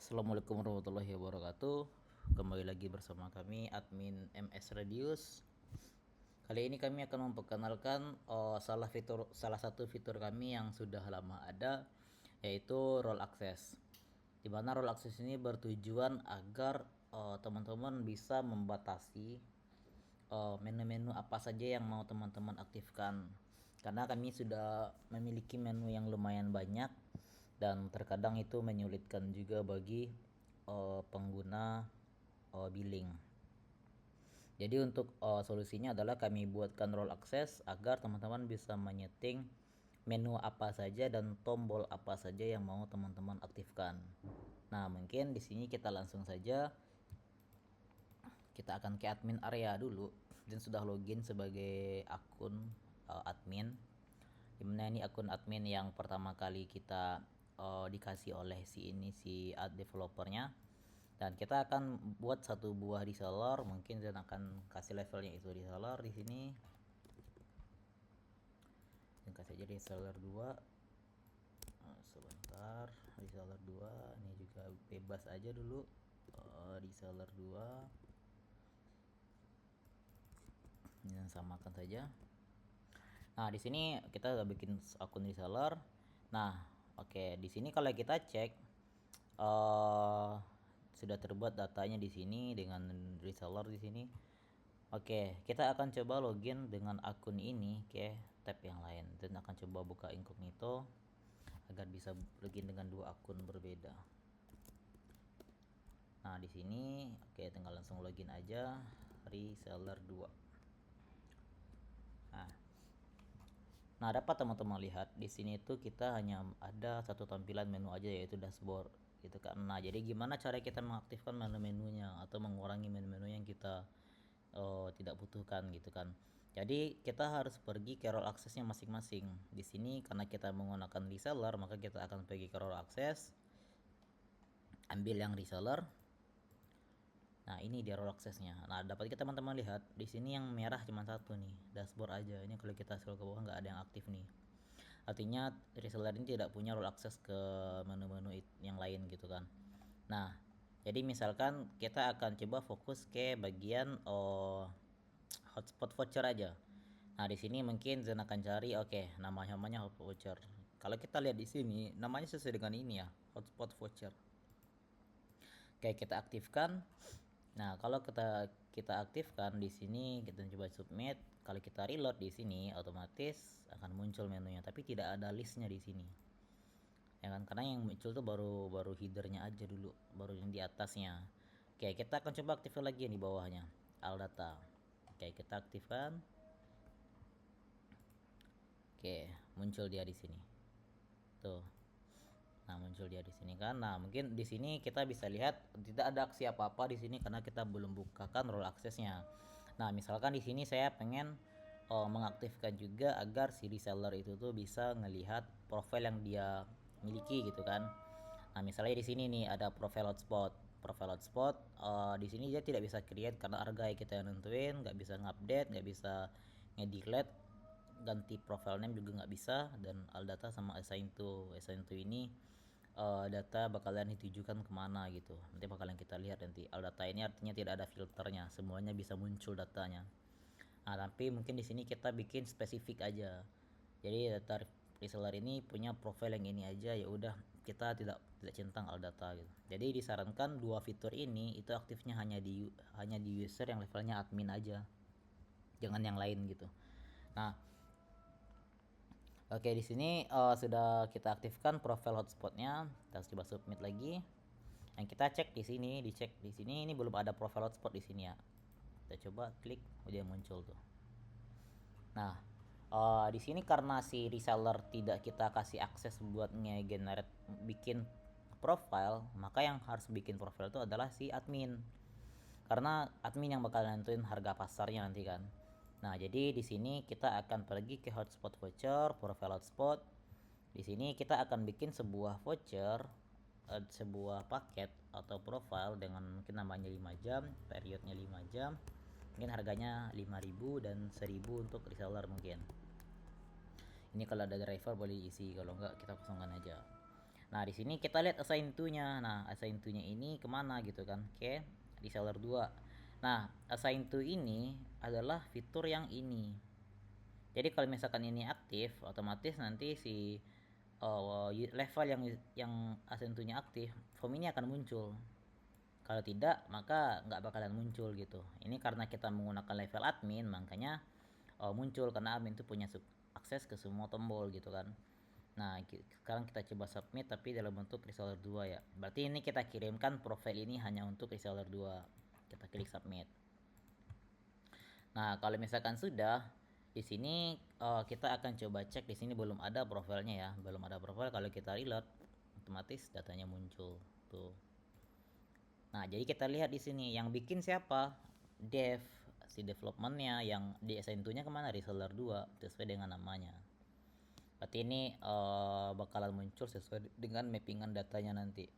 Assalamualaikum warahmatullahi wabarakatuh. Kembali lagi bersama kami admin MS Radius. Kali ini kami akan memperkenalkan salah satu fitur kami yang sudah lama ada, yaitu role access. Di mana role access ini bertujuan agar teman-teman bisa membatasi menu-menu apa saja yang mau teman-teman aktifkan. Karena kami sudah memiliki menu yang lumayan banyak dan terkadang itu menyulitkan juga bagi pengguna billing. Jadi untuk solusinya adalah kami buatkan role access agar teman-teman bisa menyeting menu apa saja dan tombol apa saja yang mau teman-teman aktifkan. Nah, mungkin di sini kita langsung saja kita akan ke admin area dulu dan sudah login sebagai akun admin. Dimana ini akun admin yang pertama kali kita dikasih oleh si ad developernya, dan kita akan buat satu buah reseller. Mungkin dan akan kasih levelnya itu reseller di sini, dan kasih aja reseller 2. Sebentar, reseller 2 ini juga bebas aja dulu. Reseller 2 ini samakan saja. Nah, di sini kita udah bikin akun reseller. Nah, oke, di sini kalau kita cek sudah terbuat datanya di sini dengan reseller di sini. Oke, kita akan coba login dengan akun ini ke tab yang lain dan akan coba buka incognito agar bisa login dengan dua akun berbeda. Nah, di sini oke, tinggal langsung login aja reseller 2. Nah, dapat teman-teman lihat di sini tuh kita hanya ada satu tampilan menu aja, yaitu dashboard gitu kan. Nah, jadi gimana cara kita mengaktifkan menu-menunya atau mengurangi menu-menu yang kita tidak butuhkan gitu kan. Jadi kita harus pergi ke role access-nya masing-masing. Di sini karena kita menggunakan reseller, maka kita akan pergi ke role access, ambil yang reseller. Nah, ini dia role access-nya. Nah, dapat kita teman-teman lihat di sini yang merah cuma satu nih, dashboard aja. Ini kalau kita scroll ke bawah nggak ada yang aktif nih. Artinya reseller ini tidak punya role access ke menu-menu yang lain gitu kan. Nah, jadi misalkan kita akan coba fokus ke bagian hotspot voucher aja. Nah, di sini mungkin Zen akan cari namanya hotspot voucher. Kalau kita lihat di sini namanya sesuai dengan ini ya, hotspot voucher. Oke, kita aktifkan. Nah, kalau kita aktifkan di sini, kita coba submit. Kalau kita reload di sini, otomatis akan muncul menunya, tapi tidak ada listnya di sini. Ya kan? Karena yang muncul tuh baru headernya aja dulu, baru yang di atasnya. Oke, kita akan coba aktifkan lagi yang di bawahnya, all data. Oke, kita aktifkan. Oke, muncul dia di sini. Tuh. Nah, muncul dia di sini kan. Nah, mungkin di sini kita bisa lihat tidak ada aksi apa-apa di sini karena kita belum bukakan role access-nya. Nah, misalkan di sini saya pengen mengaktifkan juga agar si reseller itu tuh bisa ngelihat profil yang dia miliki gitu kan. Nah, misalnya di sini nih ada profile hotspot. Profile hotspot di sini dia tidak bisa create karena harga kita yang nentuin, nggak bisa ngupdate, nggak bisa ngedelete, ganti profile name juga nggak bisa, dan all data sama assign to ini data bakalan ditujukan kemana gitu. Nanti bakalan kita lihat nanti. All data ini artinya tidak ada filternya, semuanya bisa muncul datanya. Nah, tapi mungkin di sini kita bikin spesifik aja. Jadi data reseller ini punya profil yang ini aja, ya udah kita tidak centang all data gitu. Jadi disarankan dua fitur ini itu aktifnya hanya di user yang levelnya admin aja. Jangan yang lain gitu. Nah, oke, di sini sudah kita aktifkan profile hotspotnya. Kita coba submit lagi. Yang kita cek di sini, dicek di sini ini belum ada profile hotspot di sini ya. Kita coba klik, udah muncul tuh. Nah, di sini karena si reseller tidak kita kasih akses buat nge-generate bikin profile, maka yang harus bikin profile itu adalah si admin. Karena admin yang bakal nentuin harga pasarnya nanti kan. Nah, jadi di sini kita akan pergi ke hotspot voucher, profile hotspot. Di sini kita akan bikin sebuah voucher, sebuah paket atau profile dengan mungkin namanya 5 jam, periodnya 5 jam. Mungkin harganya 5.000 dan 1.000 untuk reseller mungkin. Ini kalau ada driver boleh isi, kalau enggak kita kosongkan aja. Nah, di sini kita lihat assign to-nya. Nah, assign to-nya ini kemana gitu kan, ke reseller 2. Nah, assign to ini adalah fitur yang ini. Jadi kalau misalkan ini aktif, otomatis nanti si level yang assign to-nya aktif, form ini akan muncul. Kalau tidak, maka nggak bakalan muncul gitu. Ini karena kita menggunakan level admin, makanya muncul karena admin itu punya akses ke semua tombol gitu kan. Nah, sekarang kita coba submit tapi dalam bentuk reseller 2 ya. Berarti ini kita kirimkan profil ini hanya untuk reseller 2. Kita klik submit. Nah, kalau misalkan sudah, di sini kita akan coba cek. Di sini belum ada profilnya ya, belum ada profil. Kalau kita reload, otomatis datanya muncul tuh. Nah, jadi kita lihat di sini yang bikin siapa? Dev, si developmentnya, yang di assign to-nya kemana? Reseller 2 sesuai dengan namanya. Berarti ini bakalan muncul sesuai dengan mappingan datanya nanti.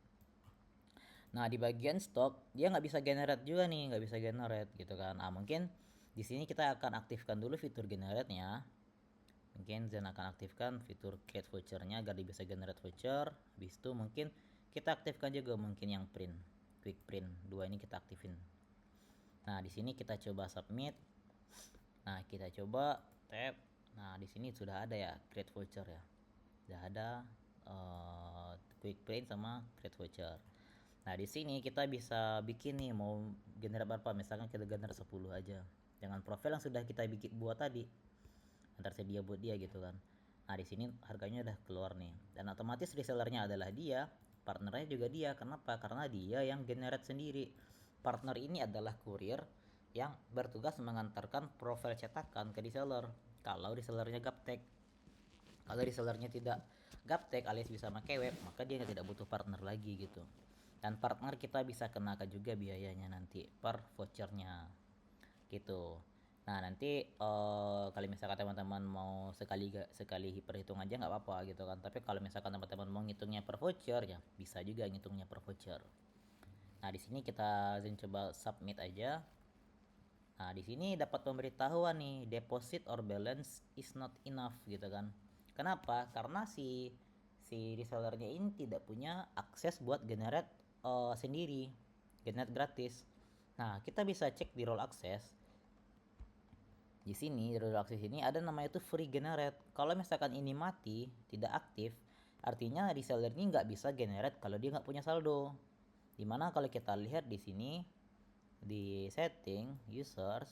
Nah, di bagian stock dia nggak bisa generate juga nih, nggak bisa generate gitu kan. Ah, mungkin di sini kita akan aktifkan dulu fitur generate-nya. Mungkin Zen akan aktifkan fitur create voucher-nya agar dia bisa generate voucher. Habis itu mungkin kita aktifkan juga mungkin yang print, quick print. Dua ini kita aktifin. Nah, di sini kita coba submit. Nah, kita coba tap. Nah, di sini sudah ada ya create voucher ya. Sudah ada quick print sama create voucher. Nah, di sini kita bisa bikin nih mau generate berapa, misalkan kita generate 10 aja. Dengan profil yang sudah kita bikin buat tadi. Antar sedia buat dia gitu kan. Nah, di sini harganya udah keluar nih. Dan otomatis resellernya adalah dia, partnernya juga dia. Kenapa? Karena dia yang generate sendiri. Partner ini adalah kurir yang bertugas mengantarkan profil cetakan ke reseller. Kalau resellernya gaptek. Kalau resellernya tidak gaptek alias bisa pakai web, maka dia tidak butuh partner lagi gitu. Dan partner kita bisa kenakan juga biayanya nanti per vouchernya gitu. Nah, nanti kalau misalkan teman-teman mau sekali perhitung aja nggak apa-apa gitu kan. Tapi kalau misalkan teman-teman mau ngitungnya per voucher ya bisa juga ngitungnya per voucher. Nah, di sini kita coba submit aja. Nah, di sini dapat pemberitahuan nih, deposit or balance is not enough gitu kan. Kenapa? Karena si resellernya ini tidak punya akses buat generate sendiri, generate gratis. Nah, kita bisa cek di role access. Di sini di role access ini ada namanya itu free generate. Kalau misalkan ini mati, tidak aktif, artinya reseller ini nggak bisa generate kalau dia nggak punya saldo. Dimana kalau kita lihat di sini di setting users,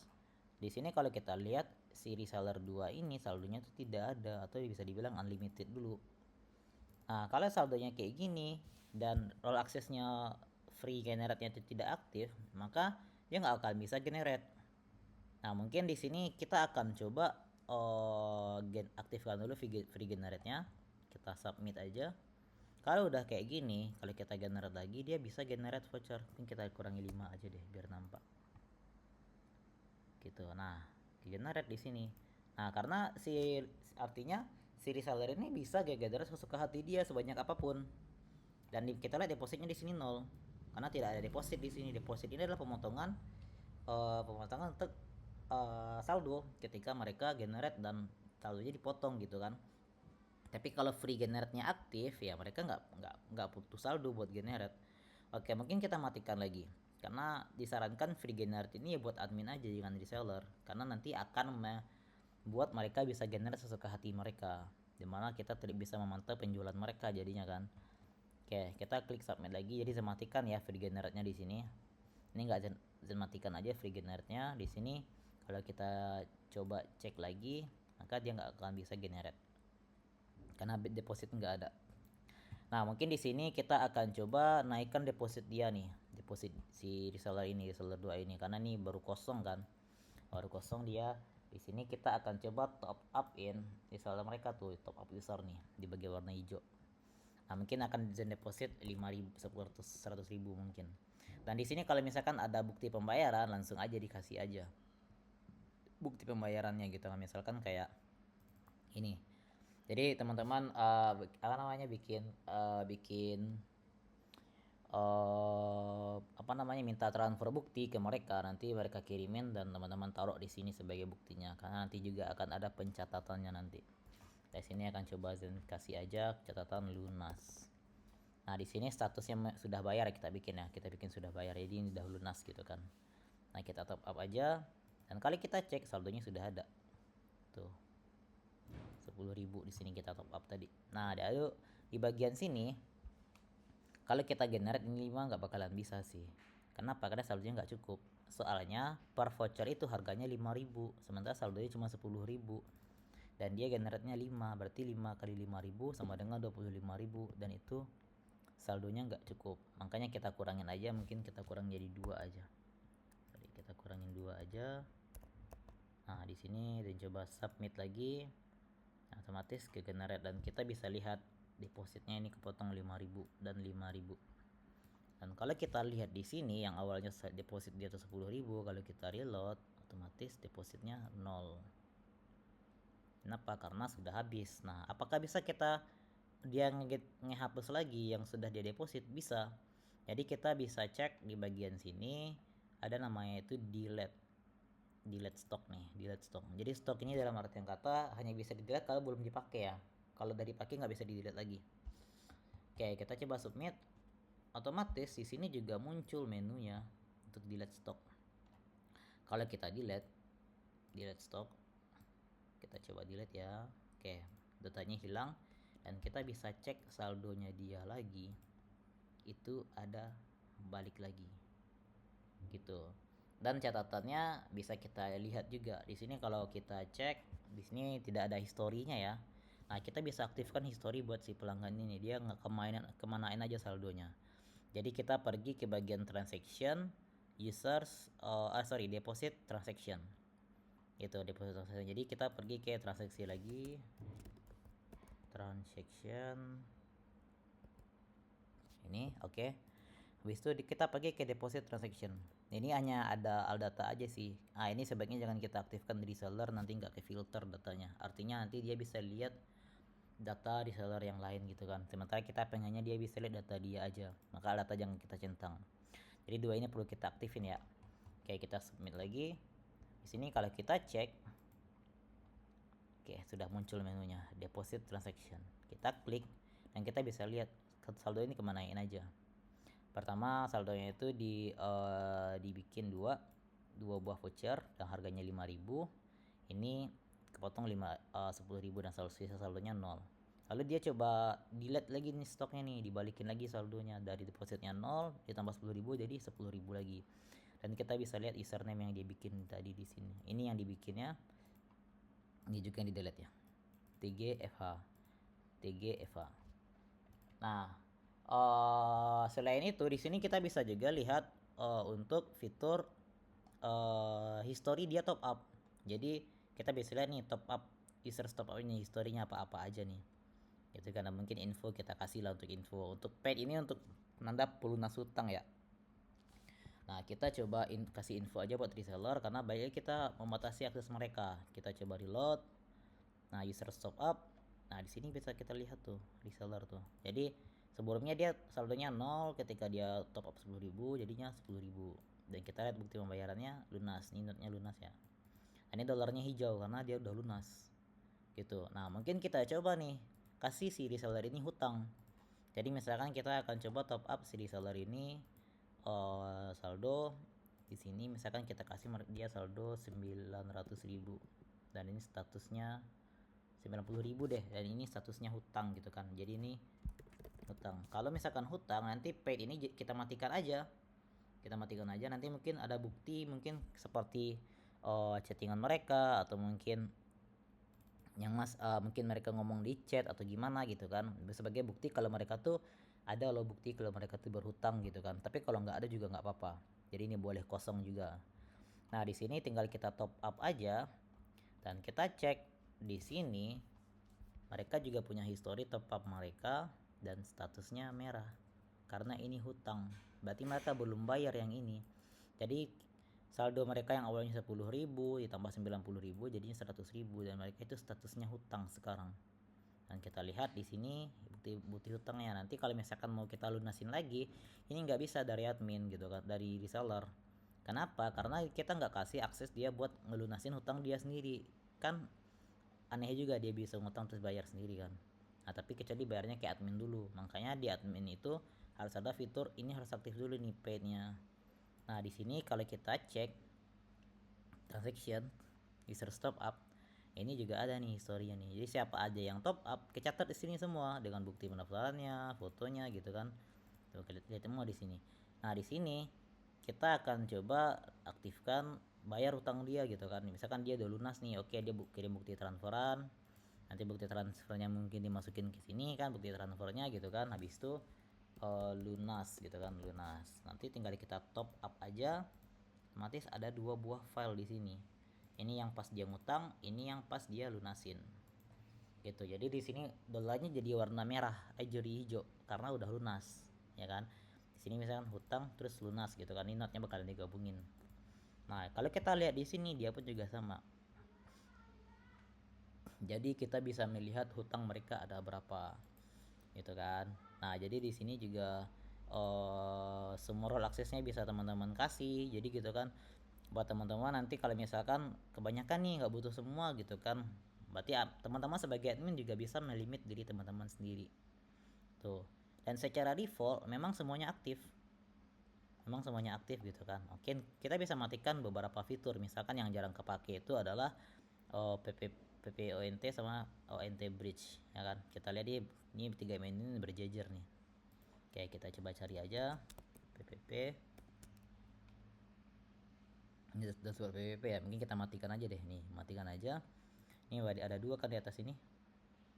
di sini kalau kita lihat si reseller 2 ini saldonya tuh tidak ada atau bisa dibilang unlimited dulu. Nah, kalau saldonya kayak gini dan role accessnya free generate-nya itu tidak aktif, maka dia nggak akan bisa generate. Nah, mungkin di sini kita akan coba aktifkan dulu free generate-nya. Kita submit aja. Kalau udah kayak gini, kalau kita generate lagi dia bisa generate voucher. Mungkin kita kurangi 5 aja deh biar nampak. Gitu. Nah, generate di sini. Nah, karena artinya si reseller ini bisa generate sesuka hati dia sebanyak apapun. Dan kita lihat depositnya di sini 0. Karena tidak ada deposit di sini. Deposit ini adalah pemotongan untuk saldo ketika mereka generate dan saldonya dipotong gitu kan. Tapi kalau free generate-nya aktif ya mereka nggak butuh saldo buat generate. Oke, mungkin kita matikan lagi karena disarankan free generate ini ya buat admin aja jangan reseller karena nanti akan buat mereka bisa generate sesuka hati mereka dimana kita tidak bisa memantau penjualan mereka jadinya kan. Oke, kita klik submit lagi. Jadi saya matikan ya free generate-nya di sini. Ini nggak saya matikan aja free generate-nya di sini. Kalau kita coba cek lagi maka dia nggak akan bisa generate karena deposit nggak ada. Nah, mungkin di sini kita akan coba naikkan deposit dia nih, deposit si reseller ini, reseller 2 ini karena nih baru kosong kan. Baru kosong dia. Di sini kita akan coba top up in reseller mereka tuh, top up user nih di bagian warna hijau. Nah, mungkin akan deposit 5.000 100.000 mungkin. Dan di sini kalau misalkan ada bukti pembayaran langsung aja dikasih aja bukti pembayarannya gitu kan, misalkan kayak ini. Jadi teman-teman apa namanya bikin apa namanya minta transfer bukti ke mereka, nanti mereka kirimin dan teman-teman taruh di sini sebagai buktinya karena nanti juga akan ada pencatatannya nanti. Di sini akan coba kasih aja catatan lunas. Nah, di sini statusnya sudah bayar kita bikin ya. Kita bikin sudah bayar. Jadi ini udah lunas gitu kan. Nah, kita top up aja. Dan kali kita cek saldonya sudah ada. Tuh. 10.000 di sini kita top up tadi. Nah, lalu di bagian sini kalau kita generate ini 5 nggak bakalan bisa sih. Kenapa? Karena saldonya nggak cukup. Soalnya per voucher itu harganya 5.000, sementara saldonya cuma 10.000. Dan dia generate-nya 5, berarti 5 kali 5.000 sama dengan 25.000, dan itu saldonya nggak cukup. Makanya kita kurangin aja, mungkin kita kurang jadi 2 aja. Jadi kita kurangin 2 aja. Nah, di sini dan coba submit lagi. Otomatis ke generate dan kita bisa lihat depositnya ini kepotong 5.000 dan 5.000. Dan kalau kita lihat di sini yang awalnya deposit di atas 10.000, kalau kita reload otomatis depositnya 0. Kenapa? Karena sudah habis. Nah, apakah bisa kita dia ngehapus lagi yang sudah dia deposit? Bisa. Jadi kita bisa cek di bagian sini ada namanya itu delete stock nih, delete stock. Jadi stok ini dalam artian kata hanya bisa di delete kalau belum dipakai ya. Kalau udah dipakai nggak bisa di delete lagi. Oke, kita coba submit. Otomatis di sini juga muncul menunya untuk delete stock. Kalau kita delete stock, kita coba delete ya. Oke, datanya hilang dan kita bisa cek saldonya dia lagi. Itu ada balik lagi. Gitu. Dan catatannya bisa kita lihat juga. Di sini kalau kita cek, di sini tidak ada historinya ya. Nah, kita bisa aktifkan history buat si pelanggan ini. Dia nggak kemanain aja saldonya. Jadi kita pergi ke bagian transaction, users, deposit transaction. Itu deposit transaction. Jadi kita pergi ke transaksi lagi. Transaction. Ini, oke. Habis itu kita pergi ke deposit transaction. Ini hanya ada all data aja sih. Nah, ini sebaiknya jangan kita aktifkan di reseller, nanti nggak ke filter datanya. Artinya nanti dia bisa lihat data reseller yang lain gitu kan. Sementara kita pengennya dia bisa lihat data dia aja. Maka data jangan kita centang. Jadi dua ini perlu kita aktifin ya. Oke, kita submit lagi. Di sini kalau kita cek, oke, sudah muncul menunya deposit transaction. Kita klik dan kita bisa lihat saldo ini kemanain aja. Pertama saldonya itu dibikin dua buah voucher yang harganya 5.000. Ini kepotong 10.000 dan sisa saldonya 0. Lalu dia coba delete lagi nih stoknya nih, dibalikin lagi saldonya dari depositnya 0 ditambah 10.000 jadi 10.000 lagi. Dan kita bisa lihat username yang dia bikin tadi di sini. Ini yang dibikinnya. Ini juga yang di delete ya. TGFH. Nah, selain itu di sini kita bisa juga lihat untuk fitur history dia top up. Jadi kita bisa lihat nih top up user top up ini historinya apa aja nih. Itu karena mungkin info kita kasih lah untuk info. Untuk paid ini untuk menanda pelunas hutang ya. Nah, kita coba kasih info aja buat reseller karena baiknya kita membatasi akses mereka. Kita coba reload. Nah, user top up. Nah, di sini bisa kita lihat tuh reseller tuh. Jadi sebelumnya dia saldonya 0, ketika dia top up 10.000 jadinya 10.000. Dan kita lihat bukti pembayarannya lunas. Ini notnya lunas ya. Ini dolarnya hijau karena dia udah lunas. Gitu. Nah, mungkin kita coba nih kasih si reseller ini hutang. Jadi misalkan kita akan coba top up si reseller ini saldo di sini, misalkan kita kasih dia saldo 900.000 dan ini statusnya 90.000 deh, dan ini statusnya hutang gitu kan. Jadi ini hutang. Kalau misalkan hutang, nanti paid ini kita matikan aja. Nanti mungkin ada bukti, mungkin seperti chattingan mereka atau mungkin yang mungkin mereka ngomong di chat atau gimana gitu kan, sebagai bukti kalau mereka tuh ada loh, bukti kalau mereka tuh berhutang gitu kan. Tapi kalau nggak ada juga nggak apa-apa, jadi ini boleh kosong juga. Nah, di sini tinggal kita top up aja dan kita cek di sini mereka juga punya history top up mereka dan statusnya merah karena ini hutang, berarti mereka belum bayar yang ini. Jadi saldo mereka yang awalnya 10.000 ditambah 90.000 jadinya 100.000 dan mereka itu statusnya hutang sekarang. Dan kita lihat di sini bukti hutangnya. Nanti kalau misalkan mau kita lunasin lagi, ini nggak bisa dari admin gitu kan, dari reseller. Kenapa? Karena kita nggak kasih akses dia buat ngelunasin hutang dia sendiri. Kan aneh juga dia bisa ngutang terus bayar sendiri kan. Nah tapi kecuali bayarnya kayak admin dulu, makanya di admin itu harus ada fitur ini harus aktif dulu nih paidnya. Nah di sini kalau kita cek transaction user top up, ini juga ada nih historinya nih. Jadi siapa aja yang top up kecatat di sini semua dengan bukti pendaftarannya, fotonya gitu kan. Tuh lihat semua di sini. Nah di sini kita akan coba aktifkan bayar utang dia gitu kan. Misalkan dia udah lunas nih, oke dia kirim bukti transferan. Nanti bukti transfernya mungkin dimasukin ke sini kan bukti transfernya gitu kan. Habis itu lunas gitu kan, lunas. Nanti tinggal kita top up aja. Otomatis ada dua buah file di sini. Ini yang pas dia ngutang, ini yang pas dia lunasin. Gitu. Jadi di sini dolarnya jadi warna merah, jadi hijau karena udah lunas, ya kan? Di sini misalkan hutang terus lunas gitu kan. Ini notnya bakalan digabungin. Nah, kalau kita lihat di sini dia pun juga sama. Jadi kita bisa melihat hutang mereka ada berapa. Gitu kan. Nah, jadi di sini juga semua role aksesnya bisa teman-teman kasih. Jadi gitu kan. Buat teman-teman nanti kalau misalkan kebanyakan nih nggak butuh semua gitu kan, berarti teman-teman sebagai admin juga bisa melimit diri teman-teman sendiri tuh. Dan secara default memang semuanya aktif gitu kan. Oke, kita bisa matikan beberapa fitur, misalkan yang jarang kepake itu adalah PPONT sama ONT bridge ya kan. Kita lihat ini tiga menu ini berjejer nih. Oke, kita coba cari aja PPP. Ini dashboard PPP ya, mungkin kita matikan aja deh nih, matikan aja. Ini ada dua kan di atas ini,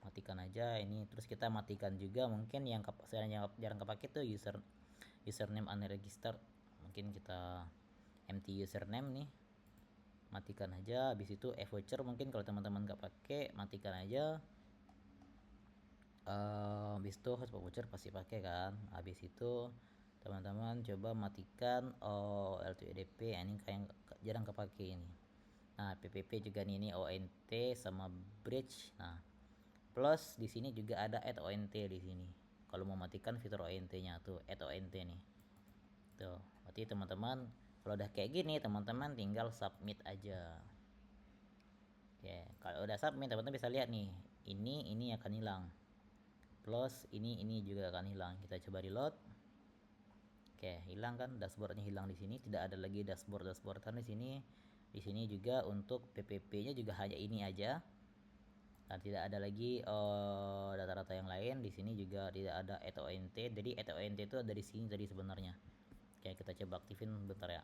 matikan aja ini. Terus kita matikan juga mungkin yang jarang kepake tuh username unregistered, mungkin kita empty username nih, matikan aja. Habis itu voucher mungkin kalau teman-teman nggak pakai matikan aja. Habis itu hotspot voucher pasti pakai kan. Habis itu teman-teman coba matikan L2EDP, ini kayak jarang kepake ini. Nah PPP juga nih, ini ONT sama bridge. Nah plus di sini juga ada add ONT di sini. Kalau mau matikan fitur ONT-nya tuh add ONT nih. Tuh, berarti teman-teman kalau udah kayak gini teman-teman tinggal submit aja. Oke, kalau udah submit teman-teman bisa lihat nih, ini akan hilang. Plus ini juga akan hilang. Kita coba reload. Oke, hilang kan, dashboardnya hilang di sini, tidak ada lagi dashboardan di sini. Di sini juga untuk PPP-nya juga hanya ini aja. Dan tidak ada lagi data-data yang lain. Di sini juga tidak ada ETONT. Jadi ETONT itu dari sini tadi sebenarnya. Oke, kita coba aktifin bentar ya.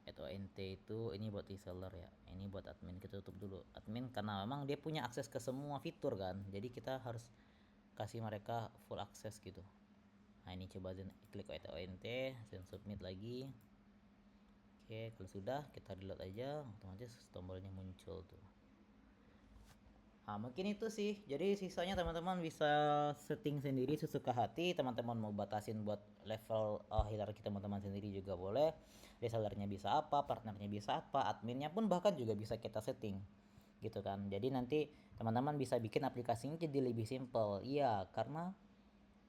ETONT itu ini buat reseller ya. Ini buat admin, kita tutup dulu. Admin karena memang dia punya akses ke semua fitur kan. Jadi kita harus kasih mereka full akses gitu. Nah ini coba klik ETONT dan submit lagi. Oke, kalau sudah kita reload aja, otomatis tombolnya muncul tuh. Nah mungkin itu sih, jadi sisanya teman-teman bisa setting sendiri sesuka hati. Teman-teman mau batasin buat level hierarki teman-teman sendiri juga boleh. Resellernya bisa apa, partnernya bisa apa, adminnya pun bahkan juga bisa kita setting gitu kan. Jadi nanti teman-teman bisa bikin aplikasinya jadi lebih simple. Iya, karena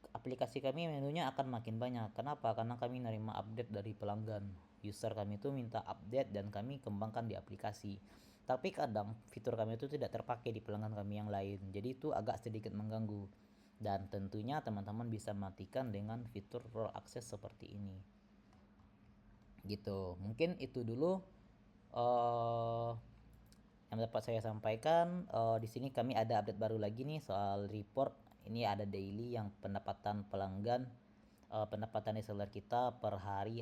aplikasi kami menunya akan makin banyak. Kenapa? Karena kami nerima update dari pelanggan. User kami itu minta update dan kami kembangkan di aplikasi. Tapi kadang fitur kami itu tidak terpakai di pelanggan kami yang lain. Jadi itu agak sedikit mengganggu. Dan tentunya teman-teman bisa matikan dengan fitur role access seperti ini. Gitu. Mungkin itu dulu yang dapat saya sampaikan. Di sini kami ada update baru lagi nih soal report. Ini ada daily yang pendapatan pelanggan, pendapatan reseller kita per hari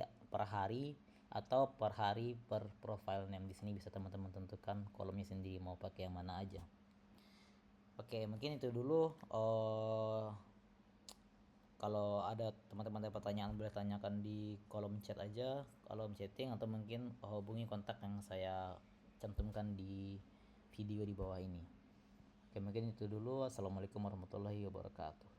atau per hari per profile name. Di sini bisa teman-teman tentukan kolomnya sendiri mau pakai yang mana aja. Oke, mungkin itu dulu. Kalau ada teman-teman ada pertanyaan boleh tanyakan di kolom chat aja, kolom chatting, atau mungkin hubungi kontak yang saya cantumkan di video di bawah ini. Oke, mungkin itu dulu. Assalamualaikum warahmatullahi wabarakatuh.